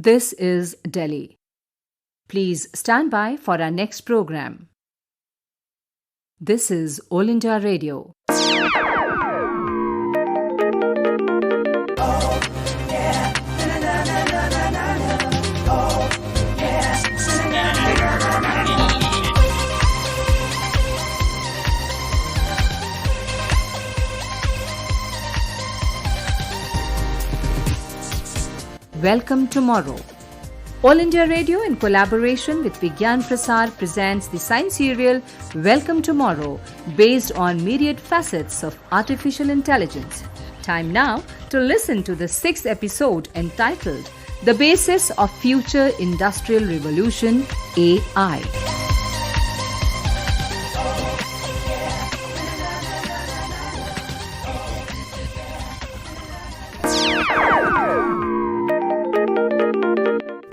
This is Delhi. Please stand by for our next program. This is All India Radio. Welcome Tomorrow. All India Radio in collaboration with Vigyan Prasar presents the science serial Welcome Tomorrow based on myriad facets of artificial intelligence. Time now to listen to the 6th episode entitled The Basis of Future Industrial Revolution, AI.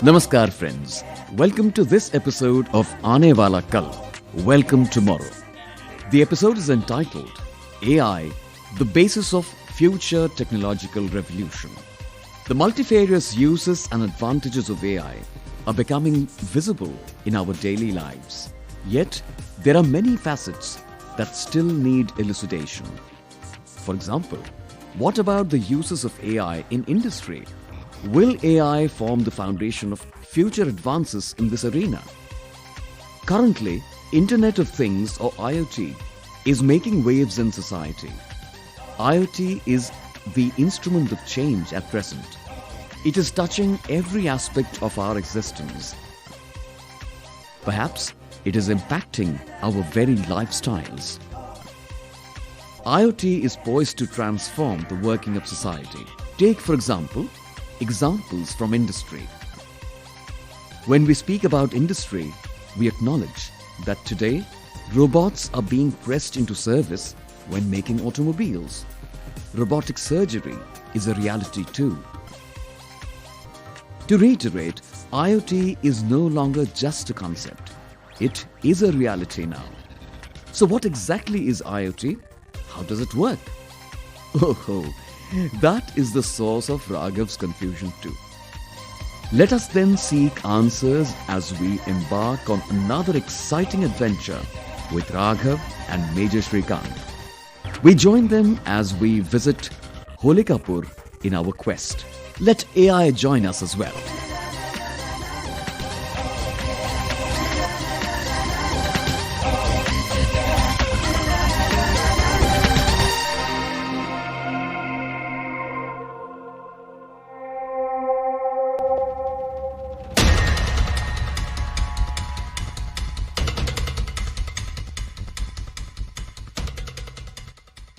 Namaskar friends, welcome to this episode of Aane Wala Kal, Welcome Tomorrow. The episode is entitled AI, the Basis of Future Technological Revolution. The multifarious uses and advantages of AI are becoming visible in our daily lives. Yet, there are many facets that still need elucidation. For example, what about the uses of AI in industry? Will AI form the foundation of future advances in this arena? Currently, Internet of Things or IoT is making waves in society. IoT is the instrument of change at present. It is touching every aspect of our existence. Perhaps it is impacting our very lifestyles. IoT is poised to transform the working of society. Take, for example, examples from industry. When we speak about industry, we acknowledge that today robots are being pressed into service when making automobiles. Robotic surgery is a reality too. To reiterate, IoT is no longer just a concept. It is a reality now. So what exactly is IoT? How does it work? Oh, that is the source of Raghav's confusion too. Let us then seek answers as we embark on another exciting adventure with Raghav and Major Shrikant. We join them as we visit Holikapur in our quest. Let AI join us as well.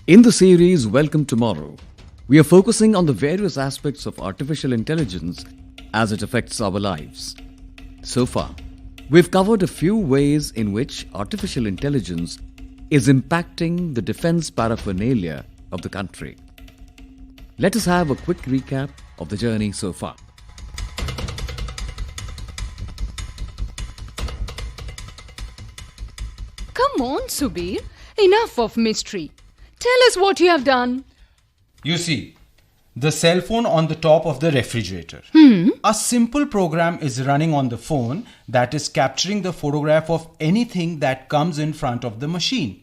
In the series Welcome Tomorrow, we are focusing on the various aspects of artificial intelligence as it affects our lives. So far, we've covered a few ways in which artificial intelligence is impacting the defense paraphernalia of the country. Let us have a quick recap of the journey so far. Come on, Subir. Enough of mystery. Tell us what you have done. You see, the cell phone on the top of the refrigerator. A simple program is running on the phone that is capturing the photograph of anything that comes in front of the machine.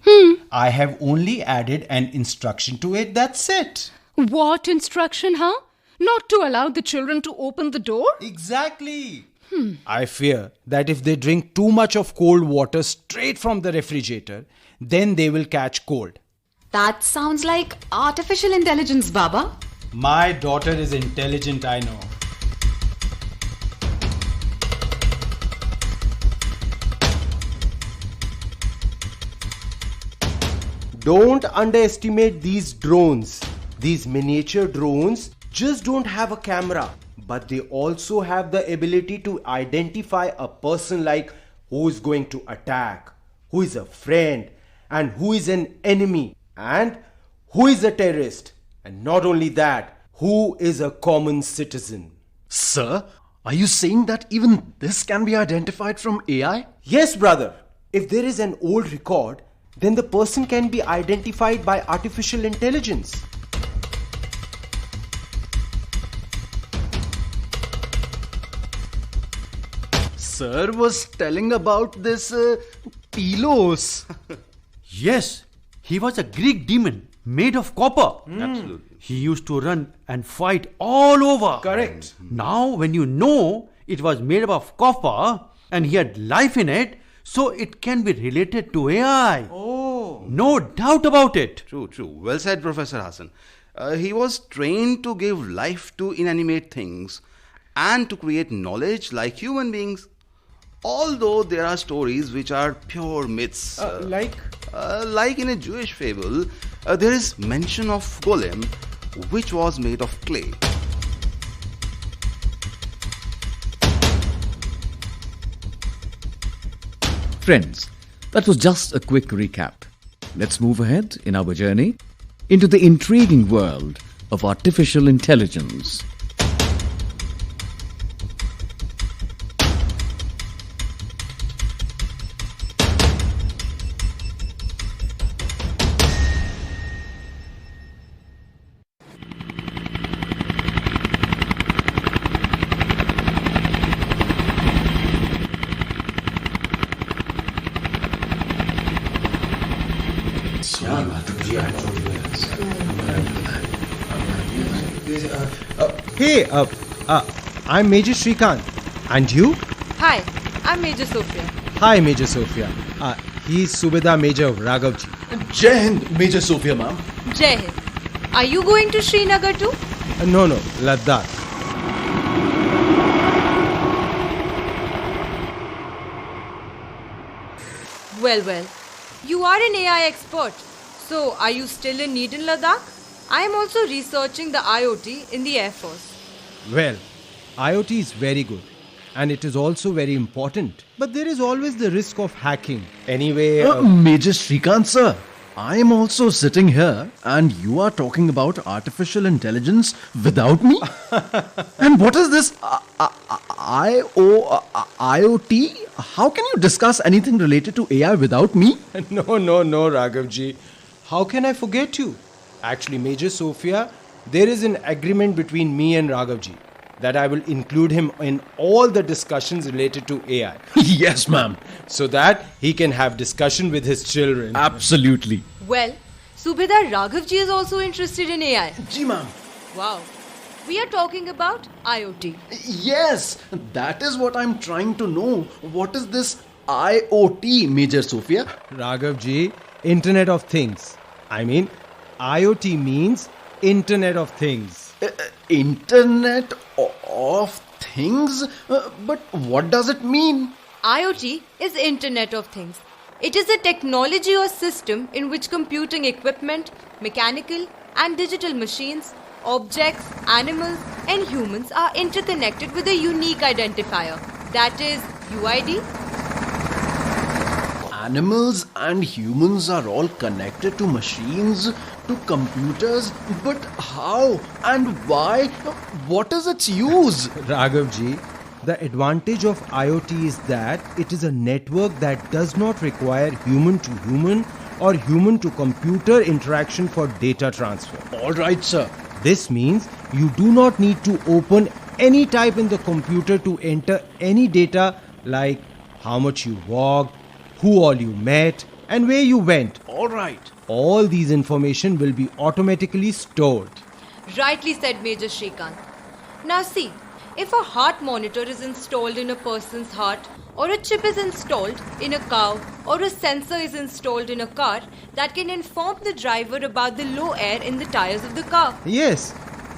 I have only added an instruction to it, that's it. What instruction, huh? Not to allow the children to open the door? Exactly. I fear that if they drink too much of cold water straight from the refrigerator, then they will catch cold. That sounds like artificial intelligence, Baba. My daughter is intelligent, I know. Don't underestimate these drones. These miniature drones just don't have a camera, but they also have the ability to identify a person, like who is going to attack, who is a friend, and who is an enemy, and who is a terrorist. And not only that, who is a common citizen. Sir, are you saying that even this can be identified from AI? Yes, brother. If there is an old record, then the person can be identified by artificial intelligence. sir was telling about this Telos. Yes, he was a Greek demon made of copper. Absolutely. He used to run and fight all over. Correct. Now, when you know it was made up of copper and he had life in it, so it can be related to AI. Oh. No doubt about it. True, true. Well said, Professor Hassan. He was trained to give life to inanimate things and to create knowledge like human beings. Although there are stories which are pure myths. Like in a Jewish fable, there is mention of Golem, which was made of clay. Friends, that was just a quick recap. Let's move ahead in our journey into the intriguing world of artificial intelligence. Hey, I'm Major Shrikant. And you? Hi, I'm Major Sophia. Hi, Major Sophia. He's Subedar Major Raghavji. Jai Hind, Major Sophia, ma'am. Jai Hind. Are you going to Srinagar too? No, Ladakh. Well. You are an AI expert. So, are you still in need in Ladakh? I am also researching the IoT in the Air Force. Well, IoT is very good. And it is also very important. But there is always the risk of hacking. Anyway... Major Shrikant, sir. I am also sitting here and you are talking about artificial intelligence without me? And what is this IoT? How can you discuss anything related to AI without me? No, Raghavji. How can I forget you? Actually, Major Sophia, there is an agreement between me and Raghavji that I will include him in all the discussions related to AI. Yes, ma'am. So that he can have discussion with his children. Absolutely. Well, Subedar Raghavji is also interested in AI. Ji, ma'am. Wow. We are talking about IoT. Yes, that is what I'm trying to know. What is this IoT, Major Sophia? Raghavji, Internet of Things. I mean, IoT means Internet of Things. Internet of Things? But what does it mean? IoT is Internet of Things. It is a technology or system in which computing equipment, mechanical and digital machines, objects, animals and humans are interconnected with a unique identifier. That is UID. Animals and humans are all connected to machines, to computers, but how and why? What is its use? Raghavji, the advantage of IoT is that it is a network that does not require human to human or human to computer interaction for data transfer. All right, sir. This means you do not need to open any type in the computer to enter any data like how much you walked, who all you met, and where you went. All right. All these information will be automatically stored. Rightly said, Major Shrikant. Now see, if a heart monitor is installed in a person's heart, or a chip is installed in a cow, or a sensor is installed in a car, that can inform the driver about the low air in the tires of the car. Yes,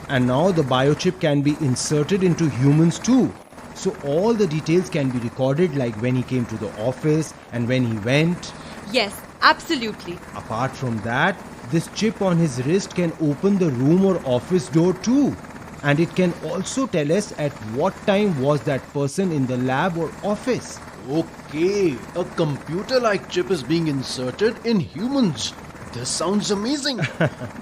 and now the biochip can be inserted into humans too. So all the details can be recorded like when he came to the office and when he went. Yes, absolutely. Apart from that, this chip on his wrist can open the room or office door too. And it can also tell us at what time was that person in the lab or office. Okay, a computer-like chip is being inserted in humans. This sounds amazing.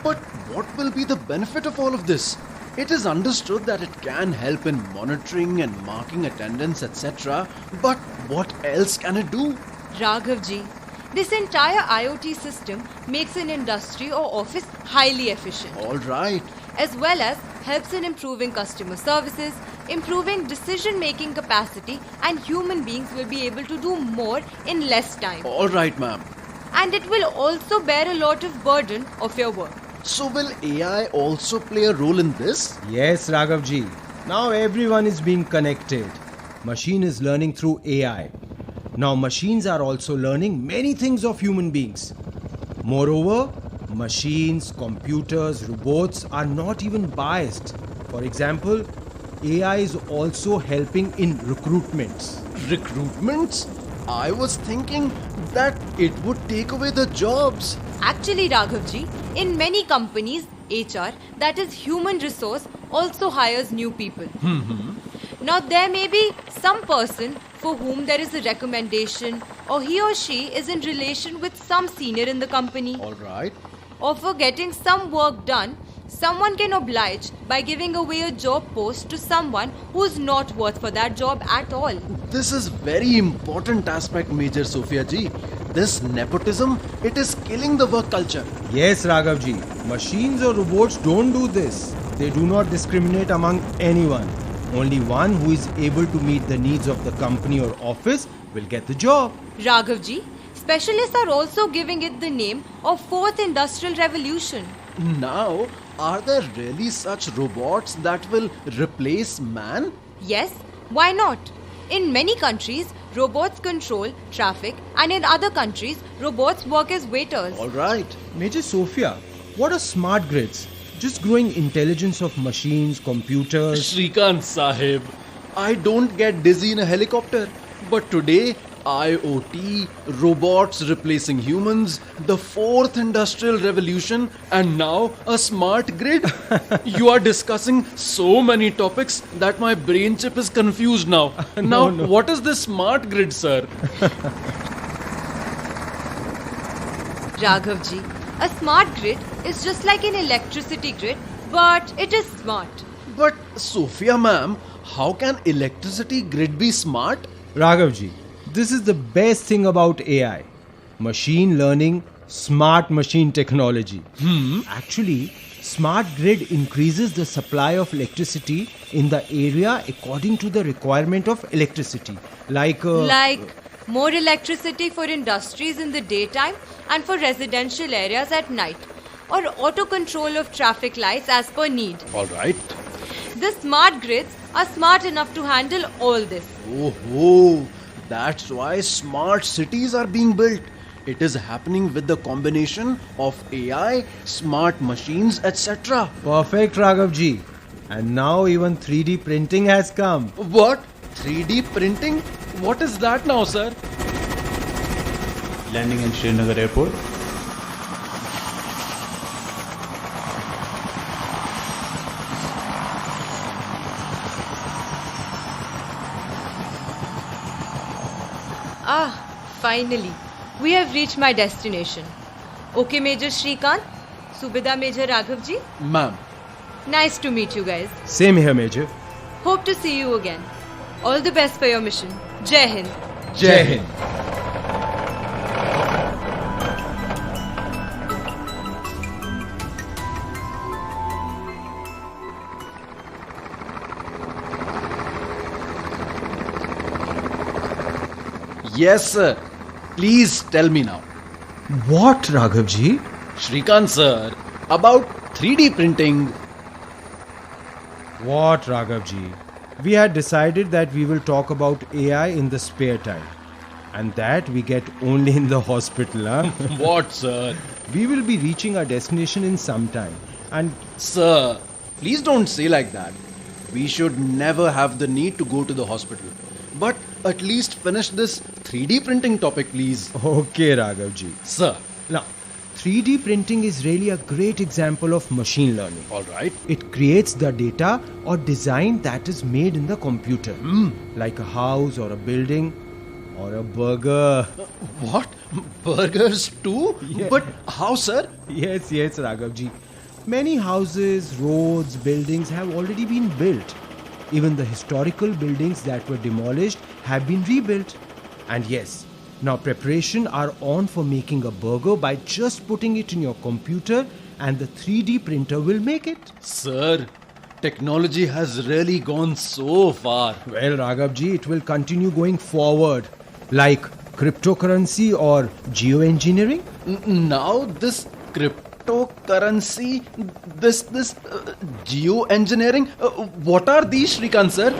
But what will be the benefit of all of this? It is understood that it can help in monitoring and marking attendance, etc. But what else can it do? Raghavji, this entire IoT system makes an industry or office highly efficient. All right. As well as helps in improving customer services, improving decision-making capacity, and human beings will be able to do more in less time. All right, ma'am. And it will also bear a lot of burden of your work. So will AI also play a role in this? Yes, Raghavji. Now everyone is being connected. Machine is learning through AI. Now machines are also learning many things of human beings. Moreover, machines, computers, robots are not even biased. For example, AI is also helping in recruitments. Recruitments? I was thinking that it would take away the jobs. Actually, Raghavji, in many companies, HR, that is human resource, also hires new people. Now, there may be some person for whom there is a recommendation, or he or she is in relation with some senior in the company, All right. or for getting some work done, someone can oblige by giving away a job post to someone who is not worth for that job at all. This is very important aspect, Major Sophia ji. This nepotism, it is killing the work culture. Yes, Raghavji. Machines or robots don't do this. They do not discriminate among anyone. Only one who is able to meet the needs of the company or office will get the job. Raghavji, specialists are also giving it the name of Fourth Industrial Revolution. Now, are there really such robots that will replace man? Yes, why not? In many countries, robots control traffic, and in other countries, robots work as waiters. All right. Major Sophia, what are smart grids? Just growing intelligence of machines, computers. Shrikant Sahib, I don't get dizzy in a helicopter. But today, IoT, robots replacing humans, the fourth industrial revolution, and now a smart grid. You are discussing so many topics that my brain chip is confused now. What is this smart grid, sir? Raghavji, a smart grid is just like an electricity grid, but it is smart. But Sophia ma'am, how can electricity grid be smart? Raghavji, this is the best thing about AI. Machine learning, smart machine technology. Actually, smart grid increases the supply of electricity in the area according to the requirement of electricity. Like more electricity for industries in the daytime and for residential areas at night, or auto control of traffic lights as per need. All right. The smart grids are smart enough to handle all this. Oh, that's why smart cities are being built. It is happening with the combination of AI, smart machines, etc. Perfect, Raghavji. And now even 3D printing has come. What? 3D printing? What is that now, sir? Landing in Srinagar Airport. Finally, we have reached my destination. Okay, Major Shrikant, Subida Major Raghavji. Ma'am. Nice to meet you guys. Same here, Major. Hope to see you again. All the best for your mission. Jai Hind. Jai Hind. Yes, sir. Please tell me now. What, Raghavji? Shrikant, sir, about 3D printing. What, Raghavji? We had decided that we will talk about AI in the spare time. And that we get only in the hospital, huh? What, sir? We will be reaching our destination in some time. And Sir, please don't say like that. We should never have the need to go to the hospital. But at least finish this 3D printing topic, please. okay, Raghavji. Sir. Now, 3D printing is really a great example of machine learning. All right. It creates the data or design that is made in the computer. Like a house or a building or a burger. What? Burgers too? Yeah. But how, sir? Yes, Raghavji. Many houses, roads, buildings have already been built. Even the historical buildings that were demolished have been rebuilt. And yes, now preparation are on for making a burger by just putting it in your computer and the 3D printer will make it. Sir, Technology has really gone so far. Well, Raghavji, it will continue going forward. Like cryptocurrency or geoengineering? Now this cryptocurrency, this geoengineering, what are these, Shrikant sir?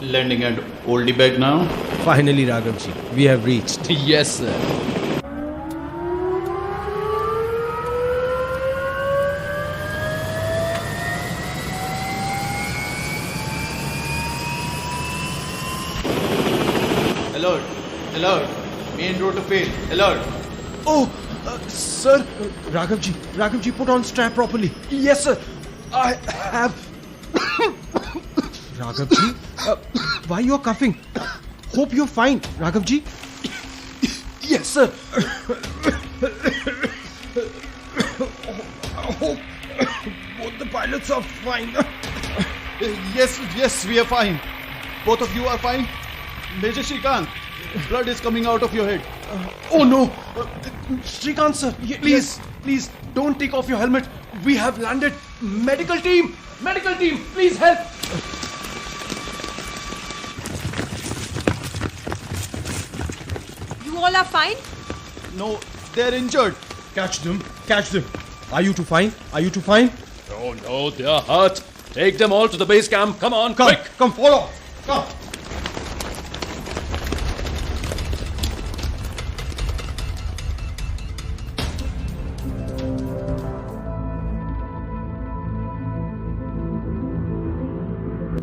Lending and oldie bag now. Finally, Raghavji, we have reached. Yes, sir. Alert! Alert! Main road to fail. Alert! Oh, sir. Raghavji, put on strap properly. Yes, sir. I have. Raghavji, why you're coughing? Hope you're fine, Raghavji. Yes, sir. I hope both the pilots are fine. Yes, we are fine. Both of you are fine. Major Shrikant, blood is coming out of your head. Oh no! Shrikant sir, please don't take off your helmet. We have landed. Medical team, please help. You all are fine? No, they're injured. Catch them. Are you two fine? Oh no, they are hurt. Take them all to the base camp. Come on, quick. Come, follow. Come.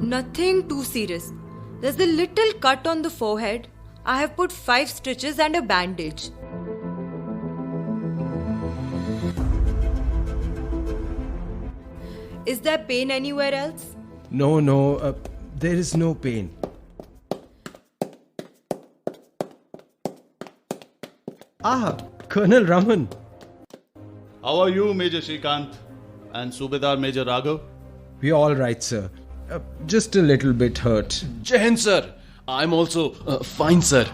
Nothing too serious. There's a little cut on the forehead. I have put 5 stitches and a bandage. Is there pain anywhere else? No, there is no pain. Colonel Raman. How are you, Major Shrikant? And Subedar Major Raghav? We're all right, sir. Just a little bit hurt. Jai Hind, sir. I'm also fine, sir.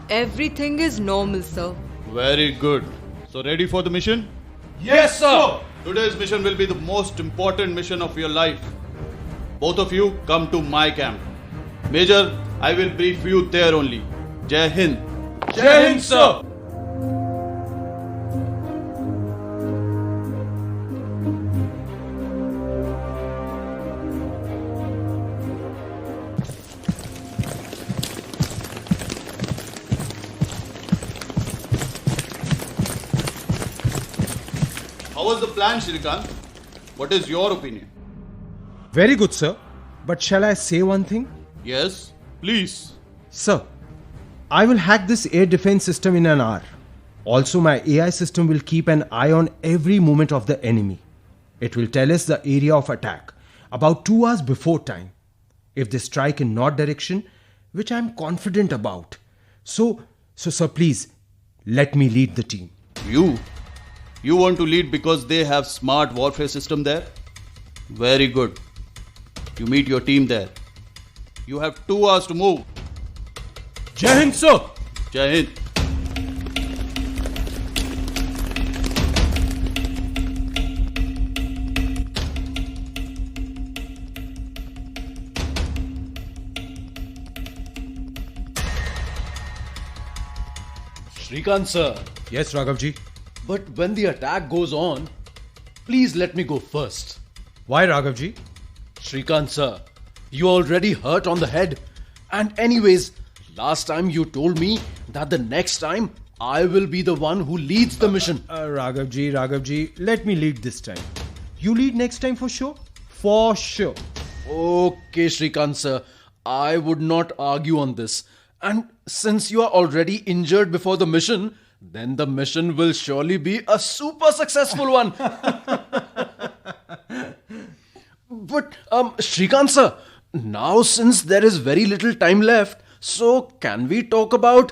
Everything is normal, sir. Very good. So ready for the mission? Yes, sir. Today's mission will be the most important mission of your life. Both of you come to my camp. Major, I will brief you there only. Jai Hind. Jai Hind, sir. How was the plan, Shrikant? What is your opinion? Very good, sir. But shall I say one thing? Yes, please. Sir, I will hack this air defense system in an hour. Also, my AI system will keep an eye on every movement of the enemy. It will tell us the area of attack about 2 hours before time. If they strike in north direction, which I am confident about. So sir, please, let me lead the team. You want to lead because they have smart warfare system there? Very good. You meet your team there. You have 2 hours to move. Jai Hind, sir! Jai Hind. Shrikant, sir. Yes, Raghavji. But when the attack goes on, please let me go first. Why, Raghavji? Shrikant sir, you already hurt on the head. And anyways, last time you told me that the next time I will be the one who leads the mission. Raghavji, let me lead this time. You lead next time for sure? For sure. Okay, Shrikant sir, I would not argue on this. And since you are already injured before the mission, then the mission will surely be a super successful one. But, Shrikant sir, now since there is very little time left, so can we talk about,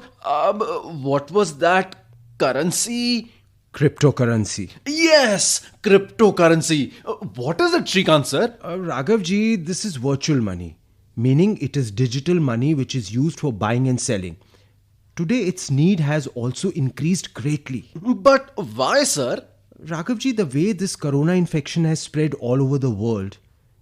what was that currency? Cryptocurrency. Yes, cryptocurrency. What is it, Shrikant sir? Raghavji, this is virtual money. Meaning it is digital money which is used for buying and selling. Today its need has also increased greatly. But why, sir? Raghavji, the way this corona infection has spread all over the world,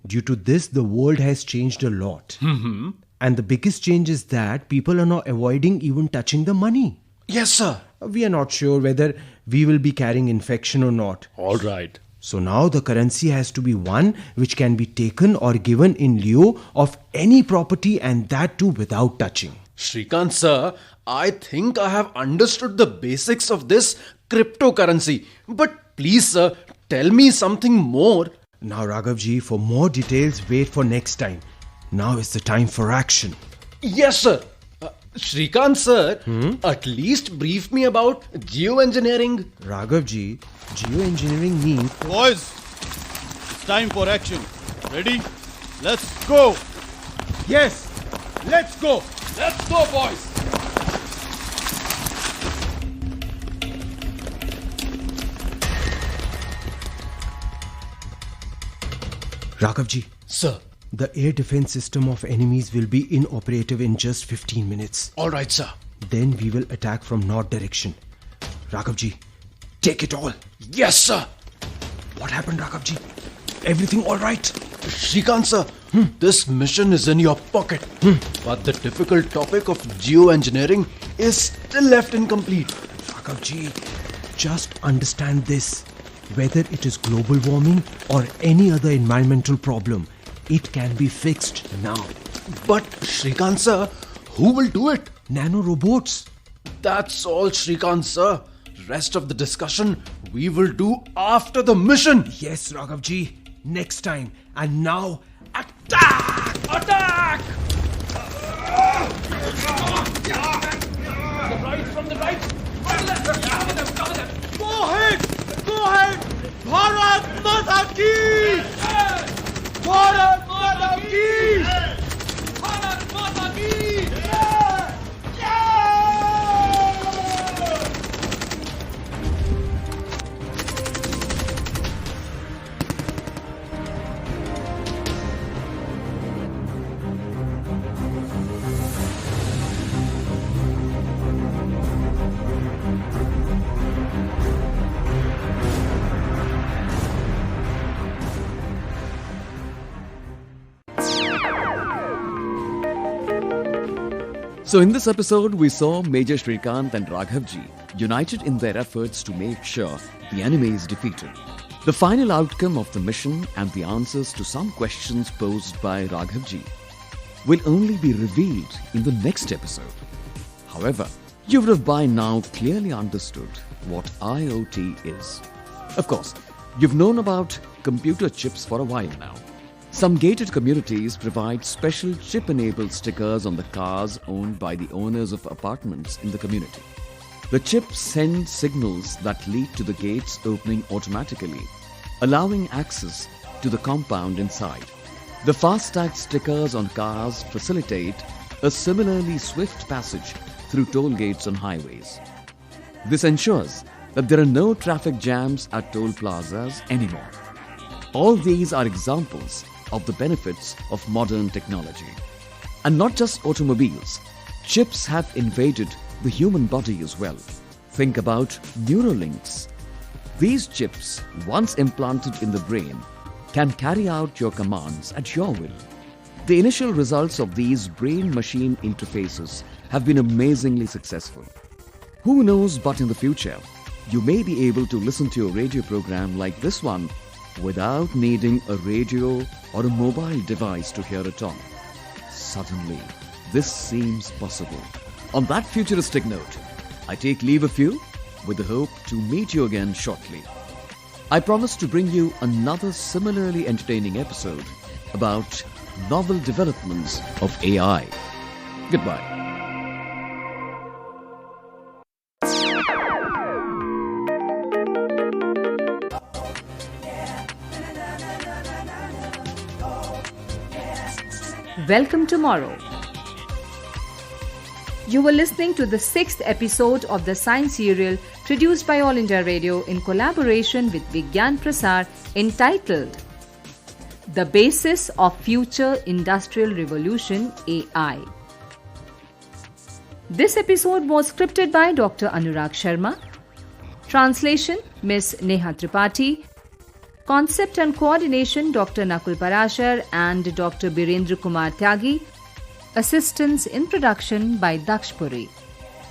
Due to this, the world has changed a lot. And the biggest change is that people are now avoiding even touching the money. Yes, sir. We are not sure whether we will be carrying infection or not. All right. So now the currency has to be one which can be taken or given in lieu of any property, and that too without touching. Shrikant, sir, I think I have understood the basics of this cryptocurrency. But please, sir, tell me something more. Now, Raghavji, for more details, wait for next time. Now is the time for action. Yes, sir. Shrikant, sir, at least brief me about geoengineering. Raghavji, geoengineering means... Boys, it's time for action. Ready? Let's go! Yes, let's go! Let's go, boys! Raghavji. Sir. The air defense system of enemies will be inoperative in just 15 minutes. All right, sir. Then we will attack from north direction. Raghavji, take it all. Yes, sir. What happened, Raghavji? Everything all right? Shrikant, sir, this mission is in your pocket. But the difficult topic of geoengineering is still left incomplete. Raghavji, just understand this. Whether it is global warming or any other environmental problem, it can be fixed now. But Shrikant, sir, who will do it? Nanorobots. That's all, Shrikant, sir. Rest of the discussion we will do after the mission. Yes, Raghavji. Next time. And now, attack! Attack! From the right! From the left! Cover them! Go ahead! Go ahead! Bharat Mata Ki! Bharat Mata Ki! Bharat Mata Ki! So in this episode, we saw Major Shrikant and Raghavji united in their efforts to make sure the enemy is defeated. The final outcome of the mission and the answers to some questions posed by Raghavji will only be revealed in the next episode. However, you would have by now clearly understood what IoT is. Of course, you've known about computer chips for a while now. Some gated communities provide special chip-enabled stickers on the cars owned by the owners of apartments in the community. The chips send signals that lead to the gates opening automatically, allowing access to the compound inside. The FASTag stickers on cars facilitate a similarly swift passage through toll gates on highways. This ensures that there are no traffic jams at toll plazas anymore. All these are examples of the benefits of modern technology. And not just automobiles, chips have invaded the human body as well. Think about Neuralinks. These chips, once implanted in the brain, can carry out your commands at your will. The initial results of these brain-machine interfaces have been amazingly successful. Who knows, but in the future, you may be able to listen to a radio program like this one without needing a radio or a mobile device to hear it on. Suddenly, this seems possible. On that futuristic note, I take leave of you with the hope to meet you again shortly. I promise to bring you another similarly entertaining episode about novel developments of AI. Goodbye. Welcome tomorrow. You were listening to the 6th episode of the Science Serial produced by All India Radio in collaboration with Vigyan Prasar, entitled The Basis of Future Industrial Revolution AI. This episode was scripted by Dr. Anurag Sharma. Translation Ms. Neha Tripathi. Concept and coordination Dr. Nakul Parashar and Dr. Birendra Kumar Tyagi. Assistance in production by Daksh Puri.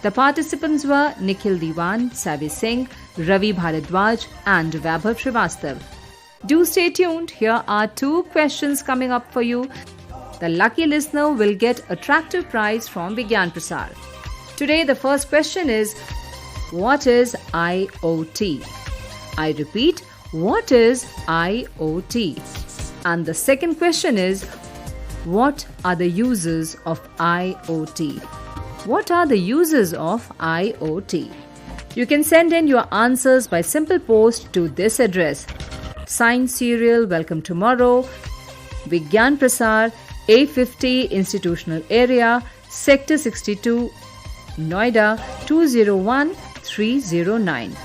The participants were Nikhil Diwan, Savi Singh, Ravi Bharadwaj and Vaibhav Srivastav. Do stay tuned. Here are 2 questions coming up for you. The lucky listener will get attractive prize from Vigyan Prasar. Today the first question is, what is IoT? I repeat, what is IoT? And the second question is, what are the uses of IoT? What are the uses of IoT? You can send in your answers by simple post to this address. Science Serial Welcome Tomorrow, Vigyan Prasar, A50 Institutional Area, Sector 62, Noida 201309.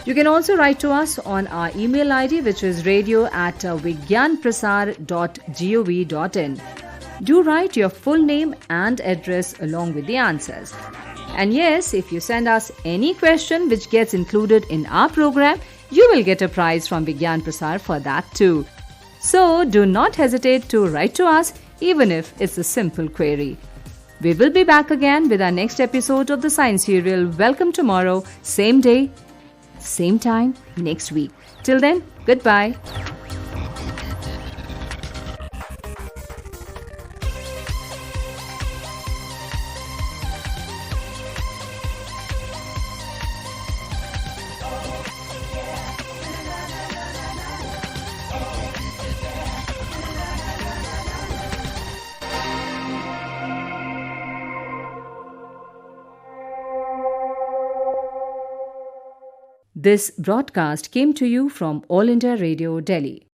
You can also write to us on our email ID, which is radio@vigyanprasar.gov.in. Do write your full name and address along with the answers. And yes, if you send us any question which gets included in our program, you will get a prize from Vigyan Prasar for that too. So do not hesitate to write to us, even if it's a simple query. We will be back again with our next episode of the Science Serial Welcome Tomorrow, same day, same time, next week. Till then, goodbye. This broadcast came to you from All India Radio, Delhi.